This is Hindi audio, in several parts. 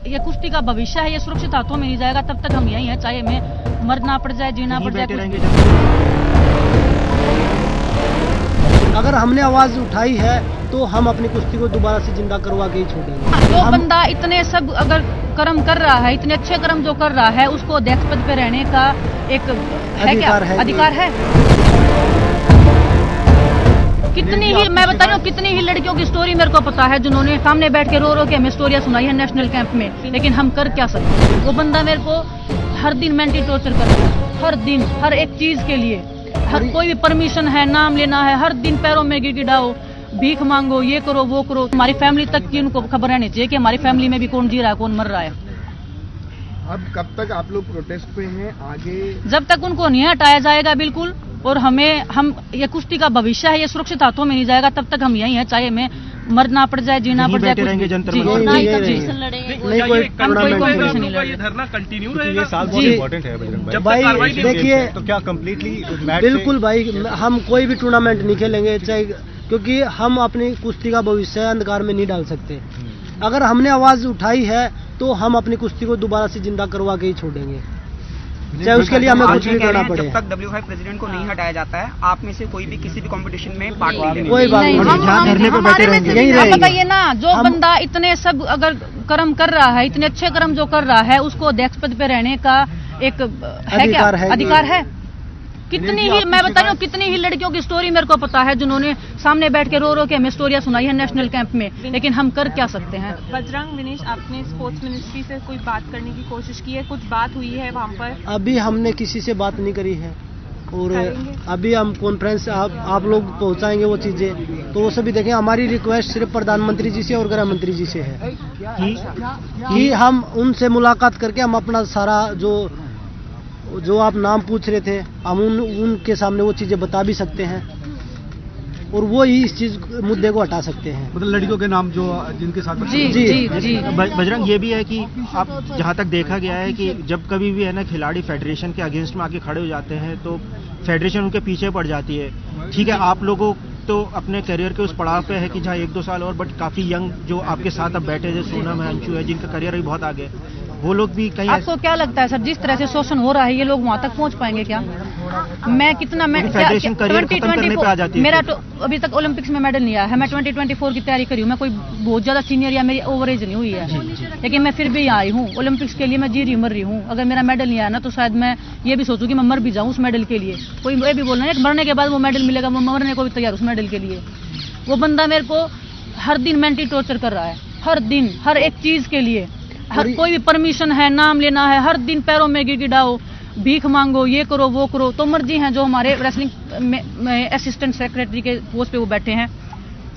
ये कुश्ती का भविष्य है, ये सुरक्षित हाथों में नहीं जाएगा तब तक हम यही हैं, चाहे हमें मरना पड़ जाए, जीना पड़ जाए। अगर हमने आवाज उठाई है तो हम अपनी कुश्ती को दोबारा से जिंदा करवा के ही छोड़ेंगे। जो बंदा इतने सब अगर कर्म कर रहा है, इतने अच्छे कर्म जो कर रहा है, उसको अध्यक्ष पद पे रहने का एक है क्या अधिकार है? कितनी ही मैं बता रही हूँ, कितनी ही लड़कियों की स्टोरी मेरे को पता है जिन्होंने सामने बैठ के रो रो के हमें स्टोरियां सुनाई है नेशनल कैंप में, लेकिन हम कर क्या सकते हैं? वो बंदा मेरे को हर दिन मेंटली टॉर्चर कर रहा है, हर दिन हर एक चीज के लिए, हर कोई भी परमिशन है, नाम लेना है, हर दिन पैरों में गिड़गिड़ाओ, भीख मांगो, ये करो वो करो। हमारी फैमिली तक की उनको खबर रहनी चाहिए कि हमारी फैमिली में भी कौन जी रहा है, कौन मर रहा है। अब कब तक आप लोग प्रोटेस्ट पे हैं? आगे जब तक उनको नहीं हटाया जाएगा बिल्कुल, और हम ये कुश्ती का भविष्य है, ये सुरक्षित हाथों में नहीं जाएगा तब तक हम यही हैं, चाहे हमें मरना पड़ जाए, जीना पड़ जाए। देखिए तो क्या कम्प्लीटली बिल्कुल भाई, हम कोई भी टूर्नामेंट नहीं खेलेंगे, चाहे, क्योंकि हम अपनी कुश्ती का भविष्य अंधकार में नहीं डाल सकते। अगर हमने आवाज उठाई है तो हम अपनी कुश्ती को दोबारा से जिंदा करवा के ही छोड़ेंगे, चाहे उसके लिए हमें कुछ भी करना पड़े। जब तक W5 प्रेसिडेंट को नहीं हटाया जाता है, आप में से कोई भी किसी भी कंपटीशन में पार्ट नहीं लेगा। कोई बात नहीं, आप बताइए ना, जो बंदा इतने सब अगर कर्म कर रहा है, इतने अच्छे कर्म जो कर रहा है, उसको अध्यक्ष पद पे रहने का एक है क्या अधिकार है? कितनी ही मैं बता रही हूँ, कितनी ही लड़कियों की स्टोरी मेरे को पता है जिन्होंने सामने बैठ के रो रो के हमें स्टोरियां सुनाई है नेशनल कैंप में, लेकिन हम कर क्या सकते हैं? बजरंग, विनेश, आपने स्पोर्ट्स मिनिस्ट्री से कोई बात करने की कोशिश की है? कुछ बात हुई है वहाँ पर? अभी हमने किसी से बात नहीं करी है, और अभी हम कॉन्फ्रेंस आप लोग पहुंचाएंगे वो चीजें, तो वो सभी देखें। हमारी रिक्वेस्ट सिर्फ प्रधानमंत्री जी से और गृह मंत्री जी से है कि हम उनसे मुलाकात करके हम अपना सारा जो आप नाम पूछ रहे थे, हम उनके सामने वो चीजें बता भी सकते हैं, और वो ही इस चीज मुद्दे को हटा सकते हैं। मतलब लड़कियों के नाम जो जिनके साथ जी। बजरंग, ये भी है कि आप जहाँ तक देखा गया है कि जब कभी भी है ना खिलाड़ी फेडरेशन के अगेंस्ट में आके खड़े हो जाते हैं तो फेडरेशन उनके पीछे पड़ जाती है। ठीक है, आप लोगों तो अपने करियर के उस पड़ाव पे है कि जहाँ 1-2 साल और, बट काफी यंग जो आपके साथ अब बैठे जैसे सोनम है, अंशु है, जिनका करियर भी बहुत आगे, वो लोग भी कहीं। आपको क्या लगता है सर, जिस तरह से शोषण हो रहा है, ये लोग वहाँ तक पहुँच पाएंगे क्या? मैं फेडरेशन करियर खत्म करने पे आ जाती है। मेरा तो अभी तक ओलंपिक्स में मेडल नहीं आया है, मैं 2024 की तैयारी करी हूँ, मैं कोई बहुत ज्यादा सीनियर या मेरी ओवर एज नहीं हुई है, लेकिन मैं फिर भी यहाँ आई हूँ ओलंपिक्स के लिए। मैं जी रही मर रही हूँ, अगर मेरा मेडल नहीं आया ना तो शायद मैं ये भी सोचूं कि मैं मर भी जाऊँ उस मेडल के लिए। कोई ये भी बोल रहा है मरने के बाद वो मेडल मिलेगा, वो मरने को भी तैयार उस मेडल के लिए। वो बंदा मेरे को हर दिन मेंटली टॉर्चर कर रहा है, हर दिन हर एक चीज के लिए, हर कोई भी परमिशन है, नाम लेना है, हर दिन पैरों में गिड़गिड़ाओ, भीख मांगो, ये करो वो करो। तो मर्जी हैं जो हमारे रेसलिंग में असिस्टेंट सेक्रेटरी के पोस्ट पे वो बैठे हैं,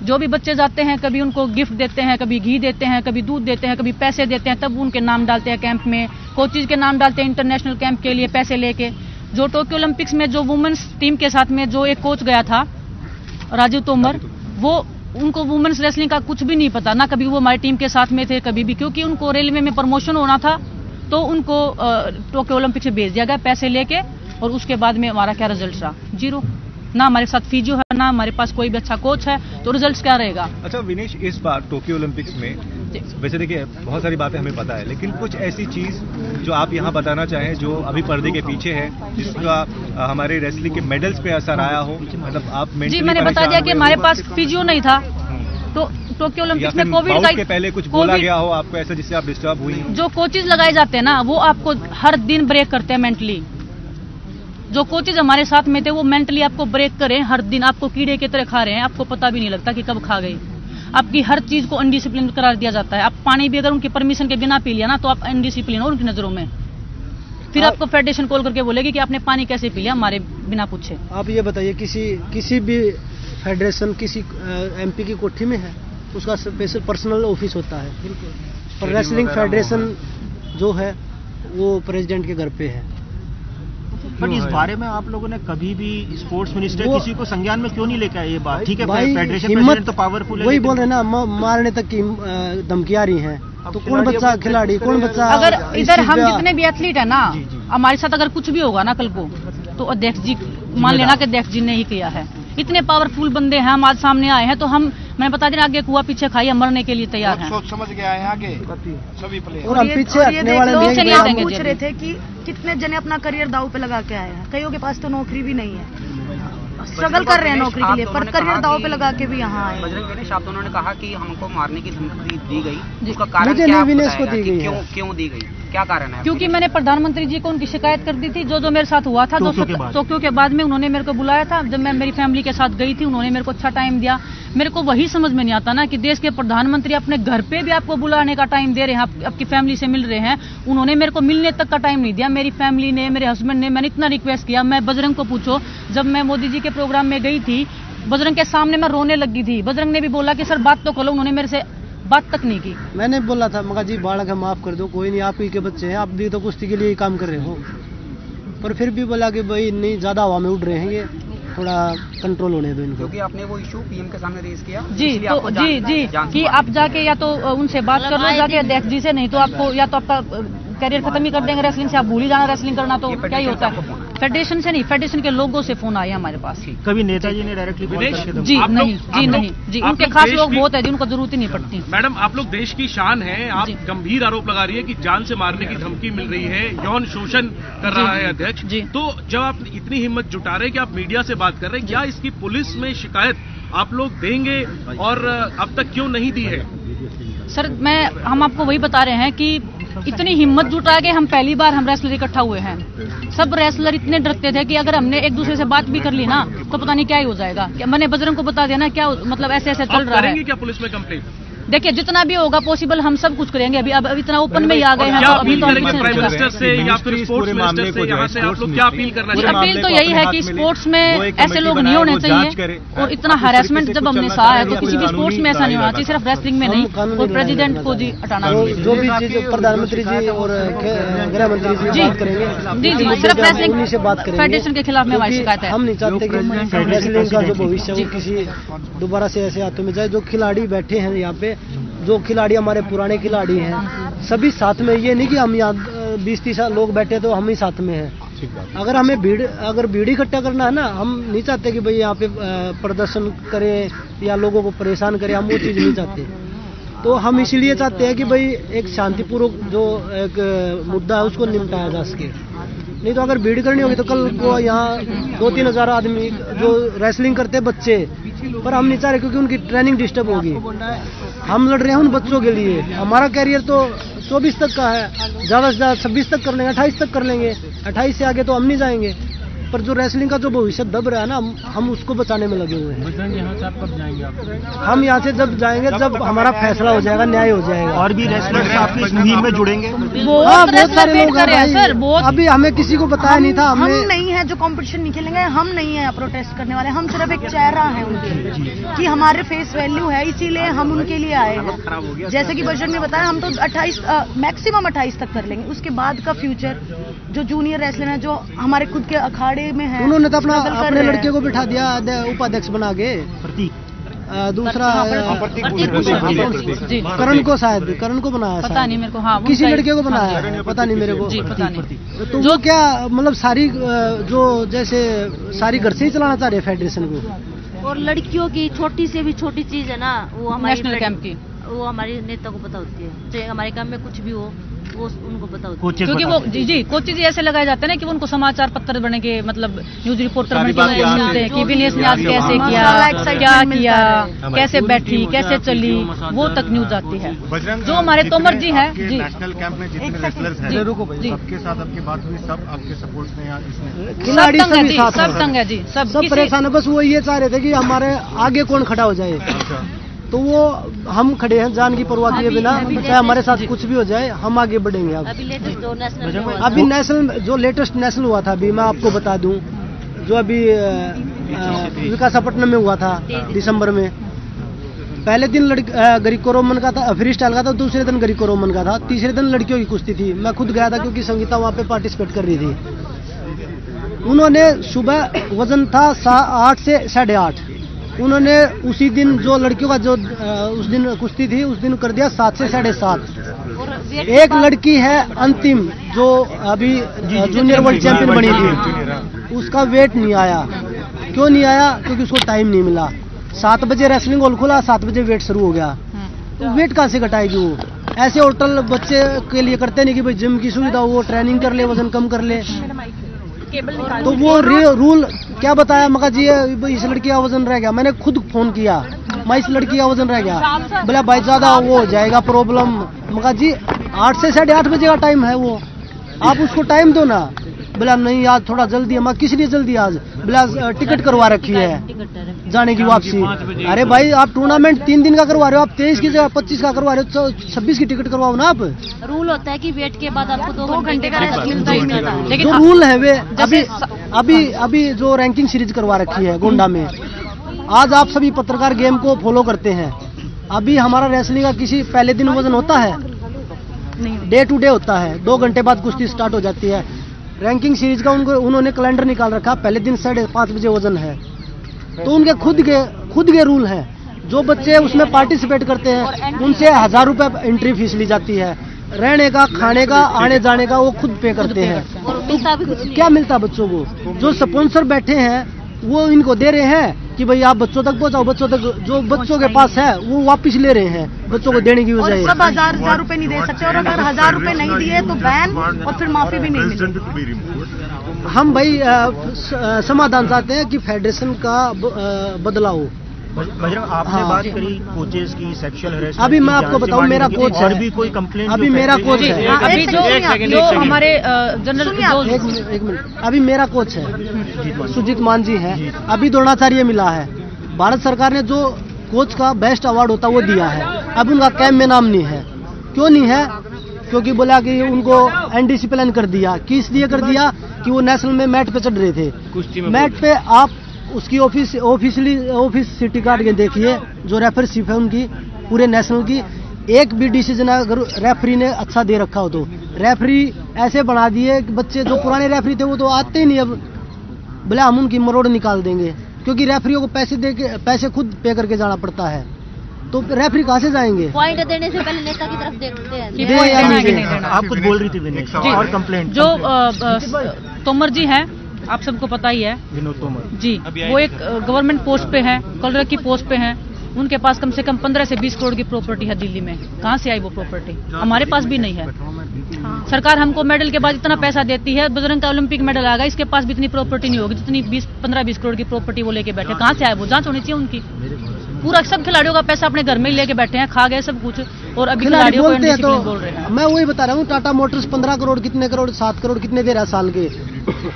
जो भी बच्चे जाते हैं कभी उनको गिफ्ट देते हैं, कभी घी देते हैं, कभी दूध देते हैं, कभी पैसे देते हैं, तब उनके नाम डालते हैं कैंप में, कोचेज के नाम डालते हैं इंटरनेशनल कैंप के लिए पैसे लेके। जो टोक्यो ओलंपिक्स में जो वुमेन्स टीम के साथ में जो एक कोच गया था राजीव तोमर, वो उनको वुमेन्स रेसलिंग का कुछ भी नहीं पता, ना कभी वो हमारी टीम के साथ में थे कभी भी, क्योंकि उनको रेलवे में प्रमोशन होना था तो उनको टोक्यो ओलंपिक से भेज दिया गया पैसे लेके, और उसके बाद में हमारा क्या रिजल्ट रहा? 0। ना हमारे साथ फिजियो है, ना हमारे पास कोई भी अच्छा कोच है, तो रिजल्ट क्या रहेगा? अच्छा विनेश, इस बार टोक्यो ओलंपिक्स में वैसे देखिए बहुत सारी बातें हमें पता है, लेकिन कुछ ऐसी चीज जो आप यहाँ बताना चाहें जो अभी पर्दे के पीछे है, जिसका हमारे रेसलिंग के मेडल्स पे असर आया हो? मतलब आप जी, मैंने बता दिया कि हमारे पास फिजियो नहीं था, तो टोक्यो ओलंपिक्स में कोविड के पहले कुछ बोला गया हो आपको ऐसा जिससे आप डिस्टर्ब हुई? जो कोचेज लगाए जाते हैं ना, वो आपको हर दिन ब्रेक करते हैं मेंटली। जो कोचेज हमारे साथ में थे वो मेंटली आपको ब्रेक करें, हर दिन आपको कीड़े की तरह खा रहे हैं, आपको पता भी नहीं लगता कि कब खा गई। आपकी हर चीज को अनडिसिप्लिन करार दिया जाता है। आप पानी भी अगर उनकी परमिशन के बिना पी लिया ना तो आप अनडिसिप्लिन हो उनकी नजरों में। फिर आपको फेडरेशन कॉल करके बोलेगी कि आपने पानी कैसे पी लिया हमारे बिना पूछे। आप ये बताइए, किसी भी फेडरेशन किसी MP की कोठी में है, उसका स्पेशल पर्सनल ऑफिस होता है। पर रेसलिंग फेडरेशन जो है वो प्रेसिडेंट के घर पे है। बट इस बारे में आप लोगों ने कभी भी स्पोर्ट्स मिनिस्टर किसी को संज्ञान में क्यों नहीं लेकर आए ये बात? ठीक है, फेडरेशन प्रेसिडेंट तो पावरफुल है, वही बोल रहे ना, मारने तक की धमकी आ रही है, तो कौन बच्चा खिलाड़ी, कौन बच्चा? अगर इधर हम जितने भी एथलीट है ना, हमारे साथ अगर कुछ भी होगा ना कल को, तो अध्यक्ष जी मान लेना कि अध्यक्ष जी ने ही किया है। इतने पावरफुल बंदे हैं, हम आज सामने आए हैं, तो हम मैंने बता दिया आगे कुआ पीछे खाई, मरने के लिए तैयार है। सोच समझ के आए आगे सभी प्लेयर। और हम पीछे हटने वाले लोग से नहीं नहीं हटेंगे। पूछ रहे थे कि कितने जने अपना करियर दाव पे लगा के आए हैं, कईयों के पास तो नौकरी भी नहीं है, स्ट्रगल कर रहे हैं नौकरी के लिए, पर करियर दाव पे लगा के भी यहाँ आए। बजरंग गणेश आप दोनों ने कहा कि हमको मारने की धमकी दी गई, उसका कारण मुझे क्या नहीं विनेश को दी बताएगा गई कि क्यों दी गई, क्या कारण है? क्योंकि मैंने प्रधानमंत्री जी को उनकी शिकायत कर दी थी, जो मेरे साथ हुआ था टोक्यो के बाद में उन्होंने मेरे को बुलाया था। जब मैं मेरी फैमिली के साथ गई थी, उन्होंने मेरे को अच्छा टाइम दिया। मेरे को वही समझ में नहीं आता ना कि देश के प्रधानमंत्री अपने घर पे भी आपको बुलाने का टाइम दे रहे हैं, आपकी फैमिली से मिल रहे हैं, उन्होंने मेरे को मिलने तक का टाइम नहीं दिया। मेरी फैमिली ने, मेरे हस्बैंड ने, मैंने इतना रिक्वेस्ट किया। मैं बजरंग को पूछो, जब मैं मोदी जी के प्रोग्राम में गई थी, बजरंग के सामने मैं रोने लगी थी। बजरंग ने भी बोला कि सर बात तो करो, उन्होंने मेरे से बात तक नहीं की। मैंने बोला था मगा जी बालक है माफ कर दो, कोई नहीं, आप ही के बच्चे हैं, आप भी तो कुश्ती के लिए ही काम कर रहे हो। पर फिर भी बोला कि भाई नहीं, ज्यादा हवा में उड़ रहे हैं ये, थोड़ा कंट्रोल होने दो इनको। क्योंकि आपने वो इशू पीएम के सामने रेज किया जी, तो जी कि आप जाके या तो उनसे बात कर लो जाके अध्यक्ष जी से, नहीं तो आपको या तो आपका करियर खत्म ही कर देंगे रेसलिंग से, आप भूल ही जाना रेसलिंग करना, तो क्या ही होता है। फेडरेशन से नहीं, फेडरेशन के लोगों से फोन आए हमारे पास। कभी नेताजी ने डायरेक्टली कॉल करके जी नहीं, उनके खास लोग बहुत है जिनको जरूरत ही नहीं पड़ती। मैडम आप लोग देश की शान है, आप गंभीर आरोप लगा रही है कि जान से मारने की धमकी मिल रही है, यौन शोषण कर रहा है अध्यक्ष। तो जब आप इतनी हिम्मत जुटा रहे हैं कि आप मीडिया से बात कर रहे हैं, क्या इसकी पुलिस में शिकायत आप लोग देंगे और अब तक क्यों नहीं दी है? सर हम आपको वही बता रहे हैं कि इतनी हिम्मत जुटा के हम पहली बार हम रेसलर इकट्ठा हुए हैं। सब रेसलर इतने डरते थे कि अगर हमने एक दूसरे से बात भी कर ली ना तो पता नहीं क्या ही हो जाएगा। मैंने बजरंग को बता दिया ना, क्या मतलब ऐसे ऐसे चल रहा है। करेंगे क्या पुलिस में कंप्लेंट? देखिए जितना भी होगा पॉसिबल हम सब कुछ करेंगे। अभी अब इतना ओपन में ही आ गए हैं, क्या तो अभी अपील तो करेंगे प्राइम मिनिस्टर से या फिर स्पोर्ट्स मिनिस्टर से, यहाँ से आप लोग क्या अपील करना चाहिए? अपील तो यही है कि स्पोर्ट्स में ऐसे लोग नहीं होने चाहिए, और इतना हैरेसमेंट जब हमने सहा है तो किसी भी स्पोर्ट्स में ऐसा नहीं होना चाहिए, सिर्फ रेसलिंग में नहीं। और प्रेसिडेंट को जी हटाना चाहिए। जो भी चीज प्रधानमंत्री जी और गृह मंत्री जी बात करेंगे, जी सिर्फ रेसलिंग से बात करेंगे। फेडरेशन के खिलाफ में हमारी शिकायत है। हम नहीं चाहते कि रेसलिंग का जो भविष्य वो किसी दोबारा से ऐसे हाथों में जाए। जो खिलाड़ी बैठे हैं यहाँ पे, जो खिलाड़ी हमारे पुराने खिलाड़ी हैं, सभी साथ में, ये नहीं कि हम यहाँ 20-30 लोग बैठे तो हम ही साथ में हैं। अगर हमें अगर भीड़ इकट्ठा करना है ना, हम नहीं चाहते कि भाई यहाँ पे प्रदर्शन करें या लोगों को परेशान करें, हम वो चीज़ नहीं चाहते। तो हम इसलिए चाहते हैं कि भाई एक शांतिपूर्वक जो एक मुद्दा है उसको निपटाया जा सके। नहीं तो अगर भीड़ करनी होगी तो कल को यहाँ 2-3 हज़ार आदमी जो रेसलिंग करते हैं बच्चे, पर हम नहीं चाह रहे क्योंकि उनकी ट्रेनिंग डिस्टर्ब होगी। हम लड़ रहे हैं उन बच्चों के लिए। हमारा कैरियर तो 24 तक का है, ज़्यादा से ज़्यादा 26 तक कर लेंगे, 28 तक कर लेंगे, 28 से आगे तो हम नहीं जाएंगे। पर जो रेसलिंग का जो भविष्य दब रहा है ना, हम उसको बचाने में लगे हुए हैं। यहाँ से आप कब जाएंगे? हम यहाँ से जब जाएंगे जब हमारा फैसला हो जाएगा, न्याय हो जाएगा। और भी रेसलर्स आपकी इस मुहिम में जुड़ेंगे? हाँ, बहुत सारे लोग हैं भाई। अभी हमें किसी को बताया नहीं था। हम नहीं है जो कंपटीशन नहीं खेलेंगे, हम नहीं है प्रोटेस्ट करने वाले, हम सिर्फ एक चेहरा है उनके कि हमारे फेस वैल्यू है, इसीलिए हम उनके लिए आए हैं। जैसे कि बजरंग ने बताया, हम तो 28 मैक्सिमम 28 तक कर लेंगे। उसके बाद का फ्यूचर जो जूनियर रेसलर है, जो हमारे खुद के अखाड़े में है, उन्होंने तो अपने लड़के को बिठा दिया उपाध्यक्ष बना के। दूसरा करण को, शायद करण को बनाया, पता नहीं मेरे को। हाँ, किसी लड़के को बनाया, पता नहीं मेरे को। पता नहीं। तो जो क्या मतलब सारी जो जैसे सारी घर से ही चलाना चाह रहे हैं फेडरेशन को। और लड़कियों की छोटी से भी छोटी चीज है ना, वो हमारे नेशनल कैंप की, वो हमारे नेता को पता होती है। चाहे हमारे काम में कुछ भी हो वो उनको पता होता है, क्योंकि वो जी कोचिज ऐसे लगाए जाते हैं ना कि उनको समाचार पत्र बने के, मतलब न्यूज रिपोर्टर बने के मिलते हैं कि विनेश ने आज कैसे किया, क्या किया, कैसे बैठी, कैसे चली, वो तक न्यूज आती है। जो हमारे तोमर जी हैं जी, नेशनल कैंप में जितने रेसलर्स हैं सबके साथ आपकी बात हुई, सब आपके सपोर्ट में यहाँ इसमें खिलाड़ी सब तंग है जी, सब परेशान है। बस वो ये चाह रहे थे कि हमारे आगे कौन खड़ा हो जाए, तो वो हम खड़े हैं जान की परवाह किए बिना, चाहे हमारे साथ कुछ भी हो जाए हम आगे बढ़ेंगे। अभी नेशनल जो लेटेस्ट नेशनल हुआ था, अभी मैं आपको बता दूं, जो अभी विशाखापट्टनम में हुआ था दिसंबर में। पहले दिन ग्रीको रोमन का था, फ्री स्टाइल का था, दूसरे दिन ग्रीको रोमन का था, तीसरे दिन लड़कियों की कुश्ती थी। मैं खुद गया था क्योंकि संगीता वहाँ पे पार्टिसिपेट कर रही थी। उन्होंने सुबह वजन था 8 से 8.5, उन्होंने उसी दिन जो लड़कियों का जो उस दिन कुश्ती थी उस दिन कर दिया 7 से 7.5। एक लड़की है अंतिम जो अभी जूनियर वर्ल्ड चैंपियन बनी थी, उसका वेट नहीं आया। क्यों नहीं आया? क्योंकि उसको टाइम नहीं मिला। 7 बजे रेसलिंग हॉल खुला, 7 बजे वेट शुरू हो गया, तो वेट कहाँ से घटाएगी वो? ऐसे होटल बच्चे के लिए करते नहीं कि भाई जिम की सुविधा हो, वो ट्रेनिंग कर ले, वजन कम कर ले। तो वो रूल क्या बताया, मगा जी इस लड़की का वजन रह गया। मैंने खुद फोन किया, मैं इस लड़की का वजन रह गया, बोला भाई ज्यादा वो हो जाएगा प्रॉब्लम। मगा जी 8 से 8:30 बजे का टाइम है वो, आप उसको टाइम दो ना। बोला नहीं आज थोड़ा जल्दी है। मैं किस लिए जल्दी? आज बोला टिकट करवा रखी है जाने की वापसी। अरे भाई आप टूर्नामेंट 3 दिन का करवा रहे हो, आप 23 की जगह 25 का करवा रहे हो, 26 की टिकट करवाओ ना आप। रूल होता है कि वेट के बाद आपको 2 घंटे का रेस्ट मिलता है, लेकिन जो रूल है वे अभी जो रैंकिंग सीरीज करवा रखी है गोंडा में, आज आप सभी पत्रकार गेम को फॉलो करते हैं। अभी हमारा रेसलिंग का किसी पहले दिन वजन होता है? डे टू डे होता है, 2 घंटे बाद कुश्ती स्टार्ट हो जाती है। रैंकिंग सीरीज का उन्होंने कैलेंडर निकाल रखा, पहले दिन 5:30 बजे वजन है। तो उनके खुद के रूल हैं। जो बच्चे उसमें पार्टिसिपेट करते हैं उनसे 1000 रुपए एंट्री फीस ली जाती है, रहने का, खाने का, आने जाने का वो खुद पे करते हैं। तो क्या मिलता बच्चों को? जो स्पॉन्सर बैठे हैं वो इनको दे रहे हैं कि भाई आप बच्चों तक पहुंचाओ, बच्चों तक जो बच्चों के पास है वो वापस ले रहे हैं बच्चों को देने की बजाय। सब 1000 रुपए नहीं दे सकते, और अगर 1000 रुपए नहीं दिए तो बैन और फिर माफी भी नहीं मिलेगी। हम भाई समाधान चाहते हैं कि फेडरेशन का बदलाव हो। बजरंग, आपने बात करी कोचेस की, सेक्सुअल हरेसमेंट। अभी मैं आपको बताऊं, मेरा कोच है, और भी कोई कंप्लेंट? अभी मेरा कोच है, अभी जो हमारे जनरल एक मिनट, अभी मेरा कोच है सुजीत मान जी है, अभी द्रोणाचार्य मिला है। भारत सरकार ने जो कोच का बेस्ट अवार्ड होता वो दिया है, अब उनका कैंप में नाम नहीं है। क्यों नहीं है? क्योंकि बोला कि उनको अनडिसिप्लिन कर दिया। किस लिए कर दिया? कि वो नेशनल में मैट पे चढ़ रहे थे। मैट पे आप उसकी ऑफिस सिटी कार्ड के देखिए, जो रेफरशिप है उनकी पूरे नेशनल की, एक भी डिसीजन अगर रेफरी ने अच्छा दे रखा हो तो। रेफरी ऐसे बना दिए कि बच्चे जो पुराने रेफरी थे वो तो आते ही नहीं, अब बोले हम उनकी मरोड़ निकाल देंगे, क्योंकि रेफरियों को पैसे खुद पे करके जाना पड़ता है। तो रेफरी कहाँ से जाएंगे? पॉइंट देने से पहले नेता की तरफ देखते हैं। आप कुछ बोल रही थी विनेश, और कंप्लेंट जो तोमर जी हैं, आप सबको पता ही है, विनोद तोमर जी, वो एक गवर्नमेंट पोस्ट पे हैं, कलर की पोस्ट पे हैं। उनके पास कम से कम 15 से 20 करोड़ की प्रॉपर्टी है दिल्ली में। कहाँ से आई वो प्रॉपर्टी? हमारे पास भी नहीं है। सरकार हमको मेडल के बाद इतना पैसा देती है, बजरंग का ओलंपिक मेडल आ गया, इसके पास भी इतनी प्रॉपर्टी नहीं होगी जितनी 15-20 करोड़ की प्रॉपर्टी वो लेके बैठे। कहाँ से आए वो? जांच होनी चाहिए उनकी। पूरा सब खिलाड़ियों का पैसा अपने घर में ही लेके बैठे हैं, खा गए सब कुछ, और अभी खिलाड़ियों को अनडिसिप्लिन बोल रहे हैं। मैं वही बता रहा हूँ, टाटा मोटर्स 15 करोड़ कितने करोड़ 7 करोड़ कितने दे रहा साल के,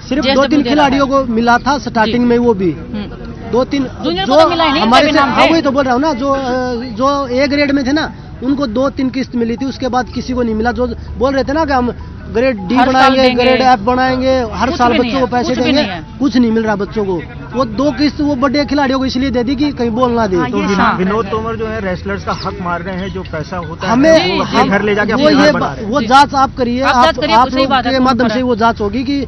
सिर्फ 2-3 खिलाड़ियों को मिला था स्टार्टिंग में, वो भी 2-3 जो हमारे से। हाँ वही तो बोल रहा हूँ ना, जो ए ग्रेड में थे ना उनको 2-3 किस्त मिली थी, उसके बाद किसी को नहीं मिला। जो बोल रहे थे ना कि हम ग्रेड डी बनाएंगे, ग्रेड एफ बनाएंगे, हर साल बच्चों को पैसे देंगे, कुछ नहीं मिल रहा बच्चों को। वो 2 किस्त वो बड़े खिलाड़ियों को इसलिए दे दी कि कहीं बोल ना दे। तो विनोद तोमर जो है रेसलर्स का हक मार रहे हैं, जो पैसा होता है हमें वो घर ले जाके वो जांच आप करिए, आप लोग के माध्यम से वो जांच होगी कि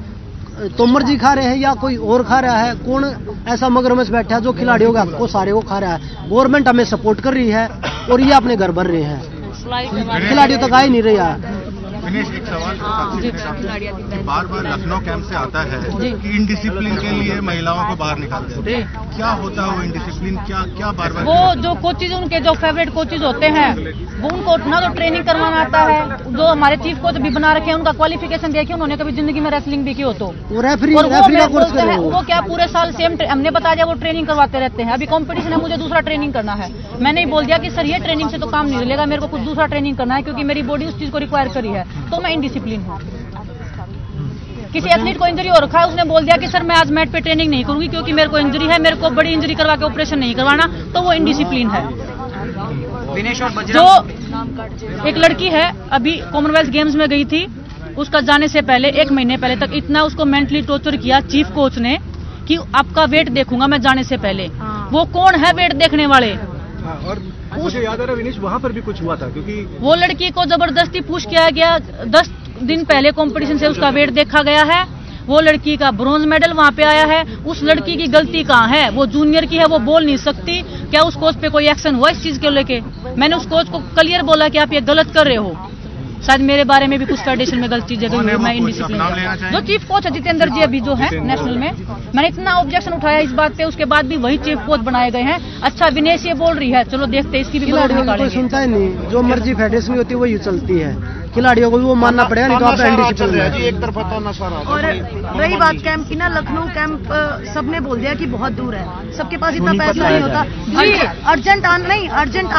तोमर जी खा रहे हैं या कोई और खा रहा है, कौन ऐसा मगरमच्छ बैठा है जो खिलाड़ियों का को सारे को खा रहा है। गवर्नमेंट हमें सपोर्ट कर रही है और ये अपने घर भर रहे हैं, खिलाड़ियों तक आ ही नहीं रही है। दिनेश, एक सवाल बार बार लखनऊ कैंप से आता है कि इनडिसिप्लिन के लिए महिलाओं को बाहर निकाल देते हैं, क्या होता है वो इनडिसिप्लिन? क्या बार बार? वो जो कोचेज, उनके जो फेवरेट कोचेज होते हैं वो उनको ना तो ट्रेनिंग करवाना आता है। जो हमारे चीफ कोच भी बना रखे हैं, उनका क्वालिफिकेशन देखिए, उन्होंने कभी जिंदगी में रेसलिंग भी की हो तो वो रेफरी का कोर्स कर रहे हैं। वो क्या पूरे साल सेम हमने बता दिया, वो ट्रेनिंग करवाते रहते हैं। अभी कंपटीशन है, मुझे दूसरा ट्रेनिंग करना है, मैंने ही बोल दिया कि सर ये ट्रेनिंग से तो काम नहीं मिलेगा, मेरे को कुछ दूसरा ट्रेनिंग करना है, क्योंकि मेरी बॉडी उस चीज को रिक्वायर करी है, तो मैं इनडिसिप्लिन हूँ। किसी एथलीट को इंजरी हो रखा है, उसने बोल दिया कि सर मैं आज मैट पे ट्रेनिंग नहीं करूंगी क्योंकि मेरे को इंजरी है, मेरे को बड़ी इंजरी करवा के ऑपरेशन नहीं करवाना, तो वो इनडिसिप्लिन है। जो एक लड़की है अभी कॉमनवेल्थ गेम्स में गई थी, उसका जाने से पहले 1 महीने पहले तक इतना उसको मेंटली टॉर्चर किया चीफ कोच ने कि आपका वेट देखूंगा मैं जाने से पहले। वो कौन है वेट देखने वाले? और मुझे याद आ रहा विनेश, वहाँ पर भी कुछ हुआ था, क्योंकि वो लड़की को जबरदस्ती पुश किया गया। 10 दिन पहले कंपटीशन से उसका वेट देखा गया है, वो लड़की का ब्रॉन्ज मेडल वहाँ पे आया है। उस लड़की की गलती कहाँ है? वो जूनियर की है, वो बोल नहीं सकती। क्या उस कोच पे कोई एक्शन हुआ इस चीज को लेके? मैंने उस कोच को क्लियर बोला कि आप ये गलत कर रहे हो। शायद मेरे बारे में भी कुछ फेडरेशन में गलत चीजें गई हुई, मैं इंडिसिप्लिन। जो चीफ कोच है जितेंद्र जी अभी जो है नेशनल में, मैंने इतना ऑब्जेक्शन उठाया इस बात पे, उसके बाद भी वही चीफ कोच बनाए गए हैं। अच्छा विनेश ये बोल रही है, चलो देखते हैं इसकी भी कोई सुनता ही नहीं, जो मर्जी फेडरेशन में होती है वही चलती है, खिलाड़ियों को भी वो मानना पड़ेगा, नहीं तो आप इंडिसिप्लिन है। एक तरफा था नशा। और रही बात कैंप की ना, लखनऊ कैंप सबने बोल दिया कि बहुत दूर है, सबके पास इतना पैसा नहीं होता। अर्जेंट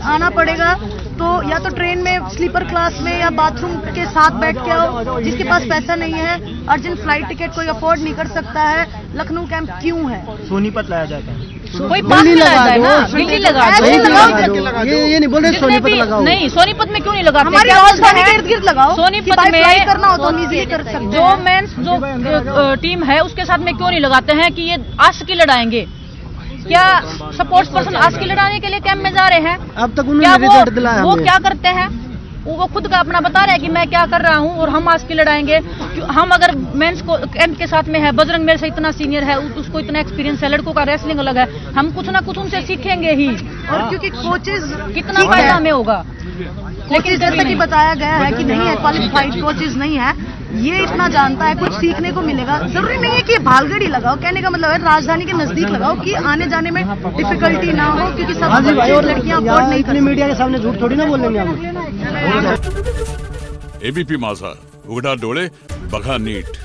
आना पड़ेगा तो या तो ट्रेन में स्लीपर क्लास में या बाथरूम के साथ बैठ के आओ। जिसके पास पैसा नहीं है, अर्जेंट फ्लाइट टिकट कोई अफोर्ड नहीं कर सकता है, लखनऊ कैंप क्यों है? सोनीपत लाया जाता है, कोई पास में लगा है ना, दिल्ली लगा ये नहीं बोल रहे सोनीपत लगाओ। नहीं, सोनीपत में क्यों नहीं लगाते? हमारी राजधानी के इर्द गिर्द लगाओ। सोनीपत में करना हो तो इजीली कर सकते हैं। जो मेंस जो टीम है उसके साथ में क्यों नहीं लगाते हैं कि ये आशिकी लड़ाएंगे? क्या स्पोर्ट्स पर्सन आशिकी लड़ाने के लिए कैंप में जा रहे हैं? अब तक उन्होंने रिजल्ट दिलाया। वो क्या करते हैं? वो खुद का अपना बता रहे हैं कि मैं क्या कर रहा हूँ और हम आज की लड़ाएंगे। हम अगर मेंस को कैंप के साथ में है, बजरंग मेरे से इतना सीनियर है, उसको इतना एक्सपीरियंस है, लड़कों का रेसलिंग अलग है, हम कुछ ना कुछ उनसे सीखेंगे ही। और क्योंकि कोचेज कितना फायदा हमें होगा, लेकिन जैसा कि बताया गया है कि नहीं है, क्वालिफाइड कोचेज नहीं है, ये इतना जानता है, कुछ सीखने को मिलेगा। जरूरी नहीं है कि भालगढ़ ही लगाओ, कहने का मतलब है राजधानी के नजदीक लगाओ कि आने जाने में डिफिकल्टी ना हो, क्योंकि सब लड़कियां अफोर्ड नहीं कर। मीडिया के सामने झूठ थोड़ी ना बोलेंगे हम। एबीपी माझा, उघडा डोळे बघा नीट।